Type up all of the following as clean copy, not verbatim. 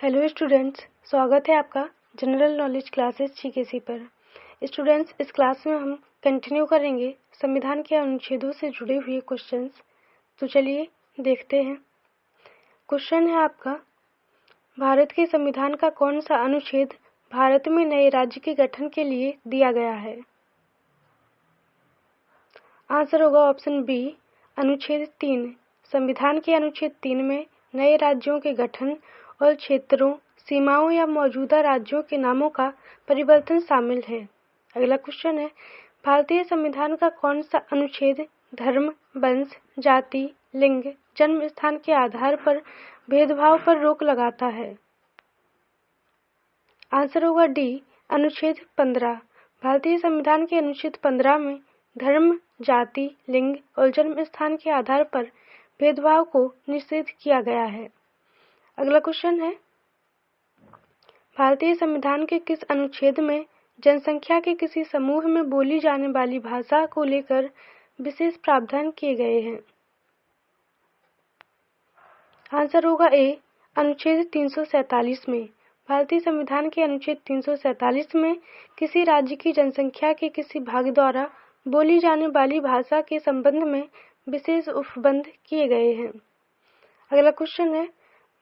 Hello students, स्वागत है आपका जनरल नॉलेज क्लासेस जीकेसी पर। स्टूडेंट्स, इस क्लास में हम कंटिन्यू करेंगे संविधान के अनुच्छेदों से जुड़े हुए क्वेश्चंस। तो चलिए देखते हैं। क्वेश्चन है आपका, भारत के संविधान का कौन सा अनुच्छेद भारत में नए राज्य के गठन के लिए दिया गया है? आंसर होगा ऑप्शन बी, अनुच्छेद 3। संविधान के अनुच्छेद 3 में नए राज्यों के गठन और क्षेत्रों, सीमाओं या मौजूदा राज्यों के नामों का परिवर्तन शामिल है। अगला क्वेश्चन है, भारतीय संविधान का कौन सा अनुच्छेद धर्म, वंश, जाति, लिंग, जन्म स्थान के आधार पर भेदभाव पर रोक लगाता है? आंसर होगा डी, अनुच्छेद 15। भारतीय संविधान के अनुच्छेद 15 में धर्म, जाति, लिंग और जन्म स्थान के आधार पर भेदभाव को निषेध किया गया है। अगला क्वेश्चन है, भारतीय संविधान के किस अनुच्छेद में जनसंख्या के किसी समूह में बोली जाने वाली भाषा को लेकर विशेष प्रावधान किए गए हैं? आंसर होगा ए, अनुच्छेद 347 में। भारतीय संविधान के अनुच्छेद 347 में किसी राज्य की जनसंख्या के किसी भाग द्वारा बोली जाने वाली भाषा के संबंध में विशेष उपबंध किए गए हैं। अगला क्वेश्चन है,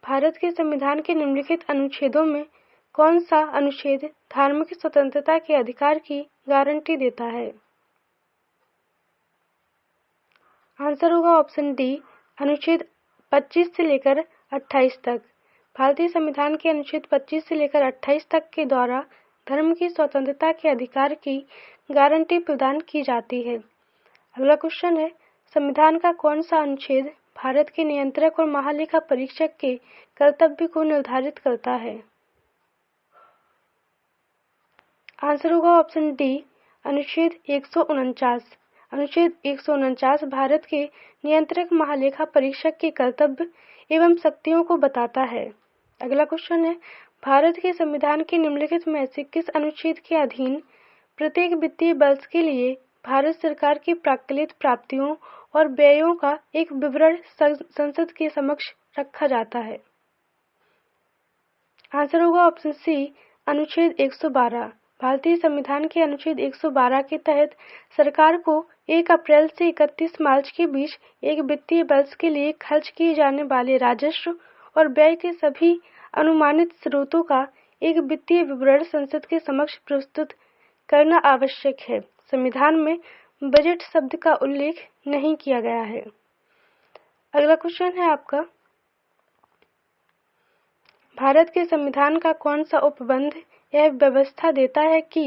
भारत के संविधान के निम्नलिखित अनुच्छेदों में कौन सा अनुच्छेद धार्मिक स्वतंत्रता के अधिकार की गारंटी देता है? आंसर होगा ऑप्शन डी, अनुच्छेद 25 से लेकर 28 तक। भारतीय संविधान के अनुच्छेद 25 से लेकर 28 तक के द्वारा धर्म की स्वतंत्रता के अधिकार की गारंटी प्रदान की जाती है। अगला क्वेश्चन है, संविधान का कौन सा अनुच्छेद भारत के नियंत्रक और महालेखा परीक्षक के कर्तव्य को निर्धारित करता है? आंसर होगा ऑप्शन डी, अनुच्छेद 149। अनुच्छेद 149 भारत के नियंत्रक महालेखा परीक्षक के कर्तव्य एवं शक्तियों को बताता है। अगला क्वेश्चन है, भारत के संविधान के निम्नलिखित में से किस अनुच्छेद के अधीन प्रत्येक वित्तीय वर्ष के लिए भारत सरकार की प्राक्कलित प्राप्तियों और व्ययों का एक विवरण संसद के समक्ष रखा जाता है? आंसर होगा ऑप्शन सी, अनुच्छेद 112। भारतीय संविधान के अनुच्छेद 112 के तहत सरकार को 1 अप्रैल से 31 मार्च के बीच एक वित्तीय वर्ष के लिए खर्च किए जाने वाले राजस्व और व्यय के सभी अनुमानित स्रोतों का एक वित्तीय विवरण संसद के समक्ष प्रस्तुत करना आवश्यक है। संविधान में बजट शब्द का उल्लेख नहीं किया गया है। अगला क्वेश्चन है आपका, भारत के संविधान का कौन सा उपबंध यह व्यवस्था देता है कि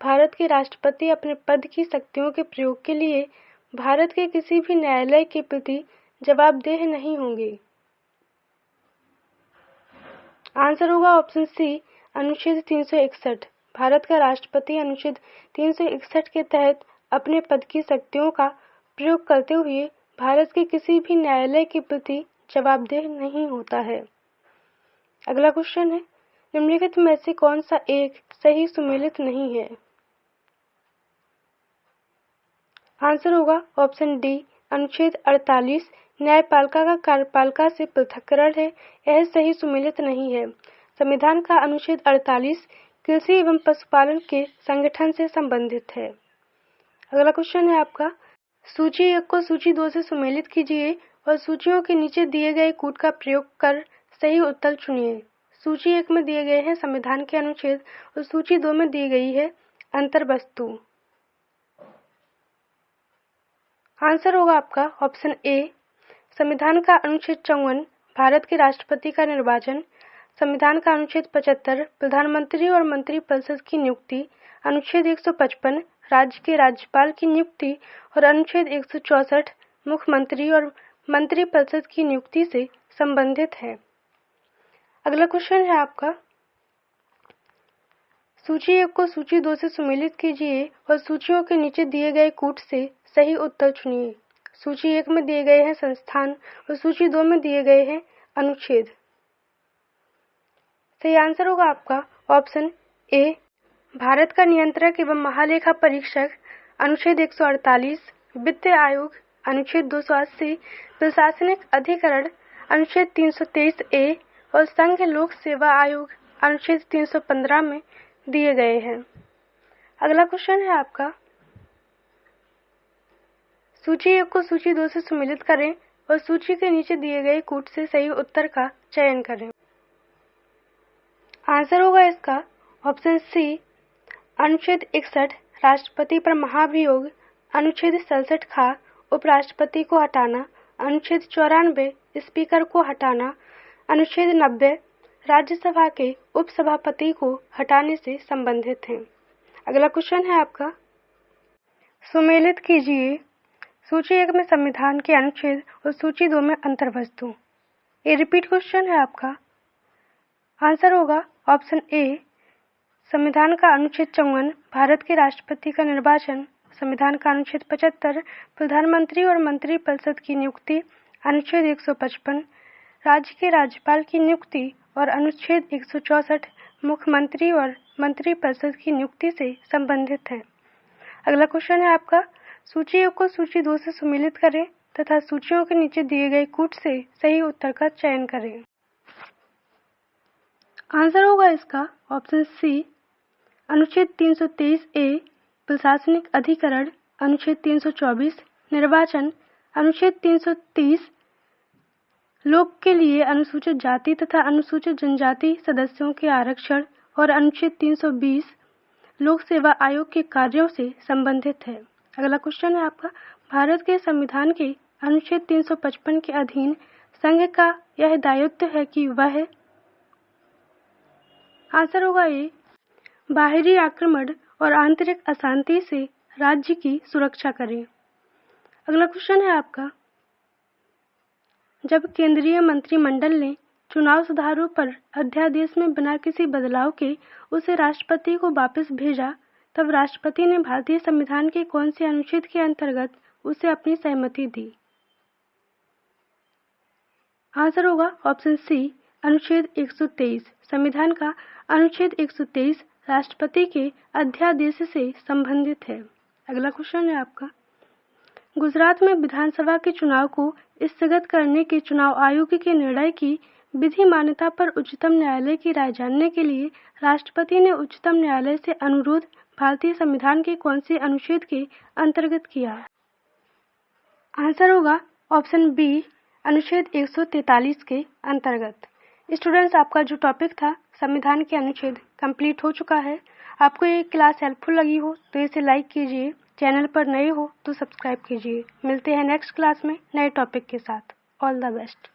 भारत के राष्ट्रपति अपने पद की शक्तियों के प्रयोग के लिए भारत के किसी भी न्यायालय के प्रति जवाबदेह नहीं होंगे? आंसर होगा ऑप्शन सी, अनुच्छेद 361। भारत का राष्ट्रपति अनुच्छेद 361 के तहत अपने पद की शक्तियों का प्रयोग करते हुए भारत के किसी भी न्यायालय के प्रति जवाबदेह नहीं होता है। अगला क्वेश्चन है, निम्नलिखित में से कौन सा एक सही सुमेलित नहीं है? आंसर होगा ऑप्शन डी, अनुच्छेद 48। न्यायपालिका का कार्यपालिका से पृथक्करण है, यह सही सुमेलित नहीं है। संविधान का अनुच्छेद 48 कृषि एवं पशुपालन के संगठन से संबंधित है। अगला क्वेश्चन है आपका, सूची 1 को सूची 2 से सुमेलित कीजिए और सूचियों के नीचे दिए गए कूट का प्रयोग कर सही उत्तर चुनिए। सूची 1 में दिए गए हैं संविधान के अनुच्छेद और सूची 2 में दी गई है अंतर्वस्तु। आंसर होगा आपका ऑप्शन ए, संविधान का अनुच्छेद 54 भारत के राष्ट्रपति का निर्वाचन, संविधान का अनुच्छेद 75 प्रधानमंत्री और मंत्रिपरिषद की नियुक्ति, अनुच्छेद 155 राज्य के राज्यपाल की नियुक्ति और अनुच्छेद 164 मुख्यमंत्री और मंत्रिपरिषद की नियुक्ति से संबंधित है। अगला क्वेश्चन है आपका, सूची 1 को सूची 2 से सुमेलित कीजिए और सूचियों के नीचे दिए गए कूट से सही उत्तर चुनिए। सूची 1 में दिए गए हैं संस्थान और सूची 2 में दिए गए हैं अनुच्छेद। सही आंसर होगा आपका ऑप्शन ए, भारत का नियंत्रक एवं महालेखा परीक्षक अनुच्छेद 148, वित्त आयोग अनुच्छेद 280, प्रशासनिक अधिकरण अनुच्छेद 323 ए और संघ लोक सेवा आयोग अनुच्छेद 315 में दिए गए हैं। अगला क्वेश्चन है आपका, सूची 1 को सूची 2 से सम्मिलित करें और सूची के नीचे दिए गए कूट से सही उत्तर का चयन करें। आंसर होगा इसका ऑप्शन सी, अनुच्छेद 61 राष्ट्रपति पर महाभियोग, अनुच्छेद 67 खा उपराष्ट्रपति को हटाना, अनुच्छेद 94 स्पीकर को हटाना, अनुच्छेद 90 राज्यसभा के उपसभापति को हटाने से संबंधित हैं। अगला क्वेश्चन है आपका, सुमेलित कीजिए सूची 1 में संविधान के अनुच्छेद और सूची 2 में अंतर्वस्तु। ये रिपीट क्वेश्चन है आपका। आंसर होगा ऑप्शन ए, संविधान का अनुच्छेद 54 भारत के राष्ट्रपति का निर्वाचन, संविधान का अनुच्छेद 75 प्रधानमंत्री और मंत्रिपरिषद की नियुक्ति, अनुच्छेद 155 राज्य के राज्यपाल की नियुक्ति और अनुच्छेद 164 मुख्यमंत्री और मंत्रिपरिषद की नियुक्ति से संबंधित है। अगला क्वेश्चन है आपका, सूची 1 को सूची 2 से सम्मिलित करें तथा सूचियों के नीचे दिए गए कूट से सही उत्तर का चयन करें। आंसर होगा इसका ऑप्शन सी, अनुच्छेद 323 ए प्रशासनिक अधिकरण, अनुच्छेद 324 निर्वाचन, अनुच्छेद 330 लोक के लिए अनुसूचित जाति तथा अनुसूचित जनजाति सदस्यों के आरक्षण और अनुच्छेद 320 लोक सेवा आयोग के कार्यों से संबंधित है। अगला क्वेश्चन है आपका, भारत के संविधान के अनुच्छेद 355 के अधीन संघ का यह दायित्व है कि वह, आंसर होगा ए, बाहरी आक्रमण और आंतरिक अशांति से राज्य की सुरक्षा करें। अगला क्वेश्चन है आपका, जब केंद्रीय मंत्रिमंडल ने चुनाव सुधारों पर अध्यादेश में बिना किसी बदलाव के उसे राष्ट्रपति को वापस भेजा, तब राष्ट्रपति ने भारतीय संविधान के कौन से अनुच्छेद के अंतर्गत उसे अपनी सहमति दी? आंसर होगा ऑप्शन सी, अनुच्छेद 123। संविधान का अनुच्छेद 123 राष्ट्रपति के अध्यादेश से संबंधित है। अगला क्वेश्चन है आपका, गुजरात में विधानसभा के चुनाव को स्थगित करने के चुनाव आयोग के निर्णय की विधि मान्यता पर उच्चतम न्यायालय की राय जानने के लिए राष्ट्रपति ने उच्चतम न्यायालय से अनुरोध भारतीय संविधान के कौन से अनुच्छेद के अंतर्गत किया? आंसर होगा ऑप्शन बी, अनुच्छेद 143 के अंतर्गत। स्टूडेंट्स, आपका जो टॉपिक था संविधान के अनुच्छेद कंप्लीट हो चुका है। आपको ये क्लास हेल्पफुल लगी हो तो इसे लाइक कीजिए, चैनल पर नए हो तो सब्सक्राइब कीजिए। मिलते हैं नेक्स्ट क्लास में नए टॉपिक के साथ। All the best.